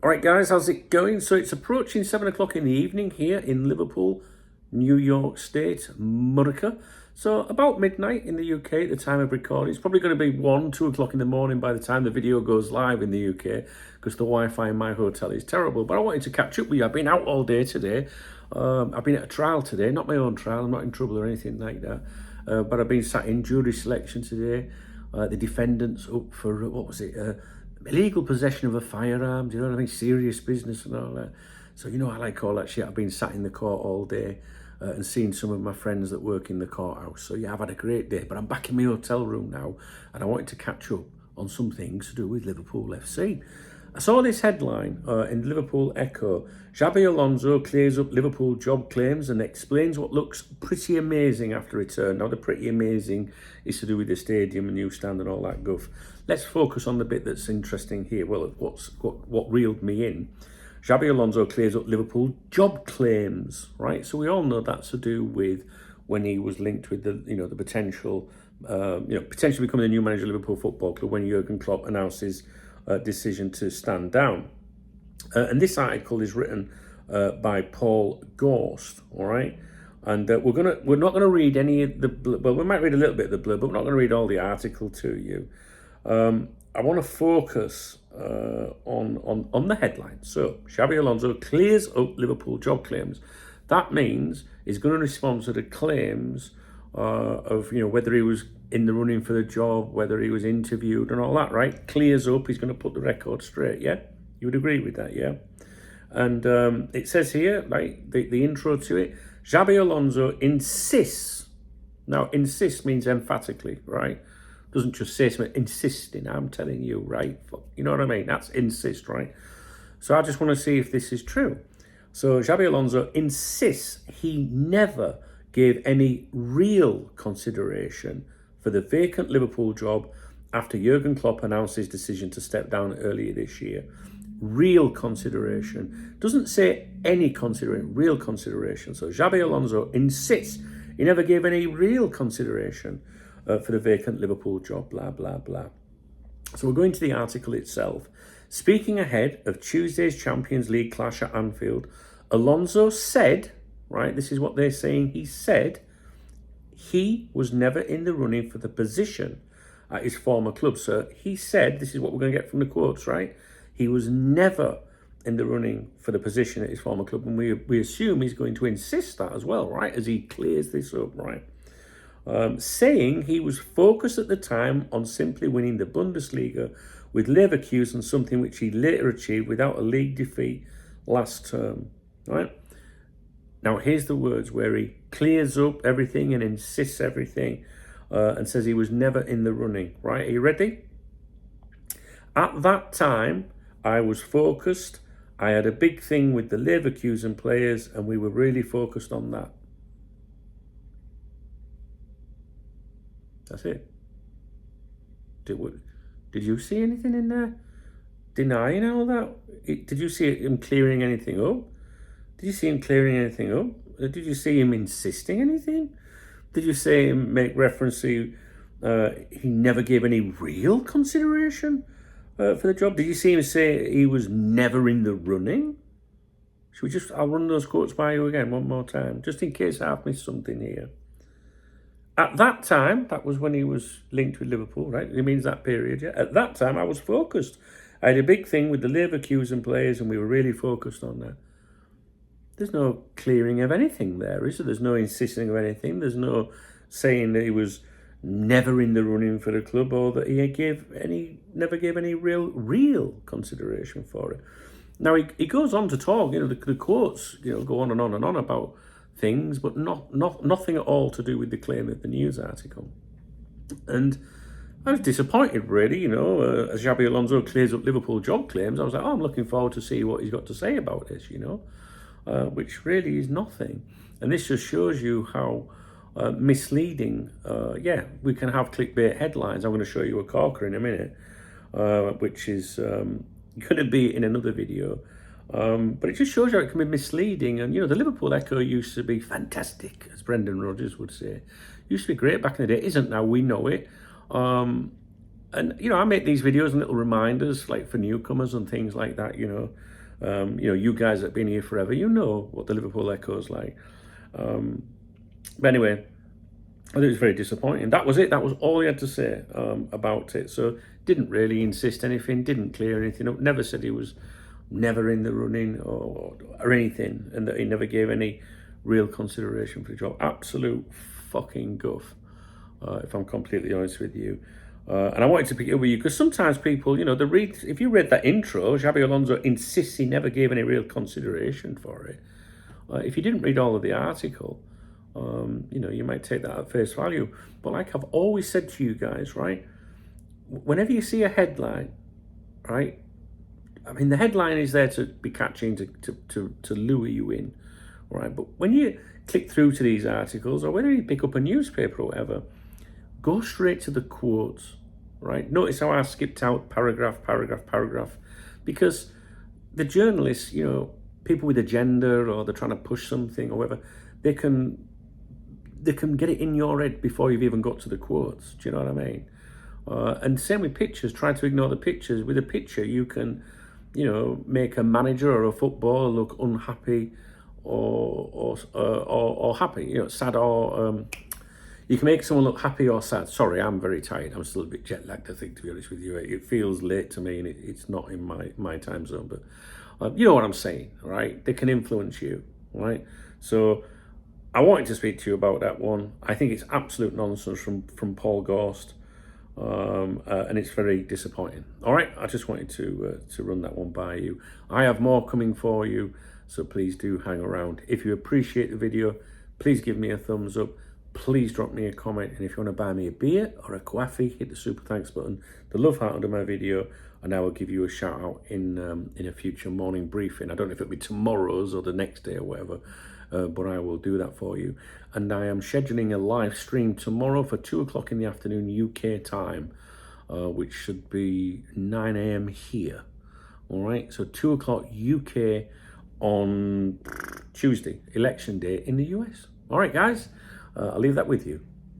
All right, guys, how's it going? So it's approaching 7 o'clock in the evening here in Liverpool, New York State, America. So about midnight in the UK at the time of recording. It's probably going to be 1, 2 o'clock in the morning by the time the video goes live in the UK because the Wi-Fi in my hotel is terrible. But I wanted to catch up with you. I've been out all day today. I've been at a trial today, not my own trial. I'm not in trouble or anything like that. But I've been sat in jury selection today. The defendant's up for, what was it? Illegal possession of a firearm, do you know what I mean? Serious business and all that. So, you know, I like all that shit. I've been sat in the court all day and seen some of my friends that work in the courthouse. So, yeah, I've had a great day. But I'm back in my hotel room now and I wanted to catch up on some things to do with Liverpool FC. I saw this headline in the Liverpool Echo. Xabi Alonso clears up Liverpool job claims and explains what looks pretty amazing after return. Now, the pretty amazing is to do with the stadium and new stand and all that guff. Let's focus on the bit that's interesting here. Well, what reeled me in. Xabi Alonso clears up Liverpool job claims, right? So we all know that's to do with when he was linked with the, the potential, potentially becoming the new manager of Liverpool Football Club when Jurgen Klopp announced his decision to stand down. And this article is written by Paul Gorst, all right? And we're not gonna read any of the well, we might read a little bit of the blurb, but we're not gonna read all the article to you. I want to focus on the headline. So Xabi Alonso clears up Liverpool job claims. That means he's going to respond to the claims of whether he was in the running for the job, whether he was interviewed and all that, right? Clears up, he's going to put the record straight, yeah? You would agree with that, yeah? And it says here, like the intro to it, Xabi Alonso insists. Now, insist means emphatically, right? Doesn't just say something, insisting, I'm telling you, right? You know what I mean? That's insist, right? So I just want to see if this is true. So Xabi Alonso insists he never gave any real consideration for the vacant Liverpool job after Jurgen Klopp announced his decision to step down earlier this year. Real consideration. Doesn't say any consideration, real consideration. So Xabi Alonso insists he never gave any real consideration for the vacant Liverpool job, blah, blah, blah. So we're going to the article itself. Speaking ahead of Tuesday's Champions League clash at Anfield, Alonso said, right, this is what they're saying, he said he was never in the running for the position at his former club. So he said, this is what we're going to get from the quotes, right? He was never in the running for the position at his former club. And we assume he's going to insist that as well, right, as he clears this up, right? Saying he was focused at the time on simply winning the Bundesliga with Leverkusen, something which he later achieved without a league defeat last term, right? Now, here's the words where he clears up everything and insists everything and says he was never in the running, right? Are you ready? At that time, I was focused. I had a big thing with the Leverkusen players and we were really focused on that. That's it. Did you see anything in there denying all that? Did you see him clearing anything up? Did you see him clearing anything up? Did you see him insisting anything? Did you see him make reference to he never gave any real consideration for the job? Did you see him say he was never in the running? I'll run those quotes by you again one more time, just in case I've missed something here. At that time, that was when he was linked with Liverpool, right? It means that period, yeah? At that time, I was focused. I had a big thing with the Leverkusen players and we were really focused on that. There's no clearing of anything there, is there? There's no insisting of anything. There's no saying that he was never in the running for the club or that he never gave any real consideration for it. Now, he goes on to talk, the quotes, go on and on and on about things, but nothing at all to do with the claim of the news article. And I was disappointed, really, as Xabi Alonso clears up Liverpool job claims. I was like, I'm looking forward to see what he's got to say about this, which really is nothing. And this just shows you how misleading, we can have clickbait headlines. I'm going to show you a corker in a minute, which is going to be in another video. But it just shows you how it can be misleading. And, the Liverpool Echo used to be fantastic, as Brendan Rodgers would say. Used to be great back in the day. It isn't now, we know it. And, you know, I make these videos and little reminders, like for newcomers and things like that, you know. You guys that have been here forever, you know what the Liverpool Echo's like. But anyway, I think it was very disappointing. That was it. That was all he had to say about it. So didn't really insist anything, didn't clear anything up, never said he was never in the running or anything, and that he never gave any real consideration for the job. Absolute fucking guff, if I'm completely honest with you. And I wanted to pick it up with you because sometimes people, you know, if you read that intro, Xabi Alonso insists he never gave any real consideration for it. If you didn't read all of the article, you know, you might take that at face value. But like I've always said to you guys, right, whenever you see a headline, right, I mean, the headline is there to be catching, to lure you in, right? But when you click through to these articles, or whether you pick up a newspaper or whatever, go straight to the quotes, right? Notice how I skipped out paragraph, because the journalists, you know, people with agenda, or they're trying to push something or whatever, they can get it in your head before you've even got to the quotes. Do you know what I mean? And same with pictures. Try to ignore the pictures. With a picture, you can, you know, make a manager or a footballer look unhappy or happy. You know, sad or you can make someone look happy or sad. Sorry, I'm very tired. I'm still a bit jet lagged, I think, to be honest with you. It feels late to me, and it's not in my time zone. But you know what I'm saying, right? They can influence you, right? So I wanted to speak to you about that one. I think it's absolute nonsense from Paul Gorst, and it's very disappointing. All right, I just wanted to run that one by you. I have more coming for you, so please do hang around. If you appreciate the video, please give me a thumbs up. Please drop me a comment, and if you want to buy me a beer or a coffee, hit the super thanks button, the love heart under my video, and I will give you a shout out in a future morning briefing. I don't know if it'll be tomorrow's or the next day or whatever, but I will do that for you. And I am scheduling a live stream tomorrow for 2 o'clock in the afternoon UK time, which should be 9 a.m. here. All right, so 2 o'clock UK on Tuesday, election day in the US. All right, guys, I'll leave that with you.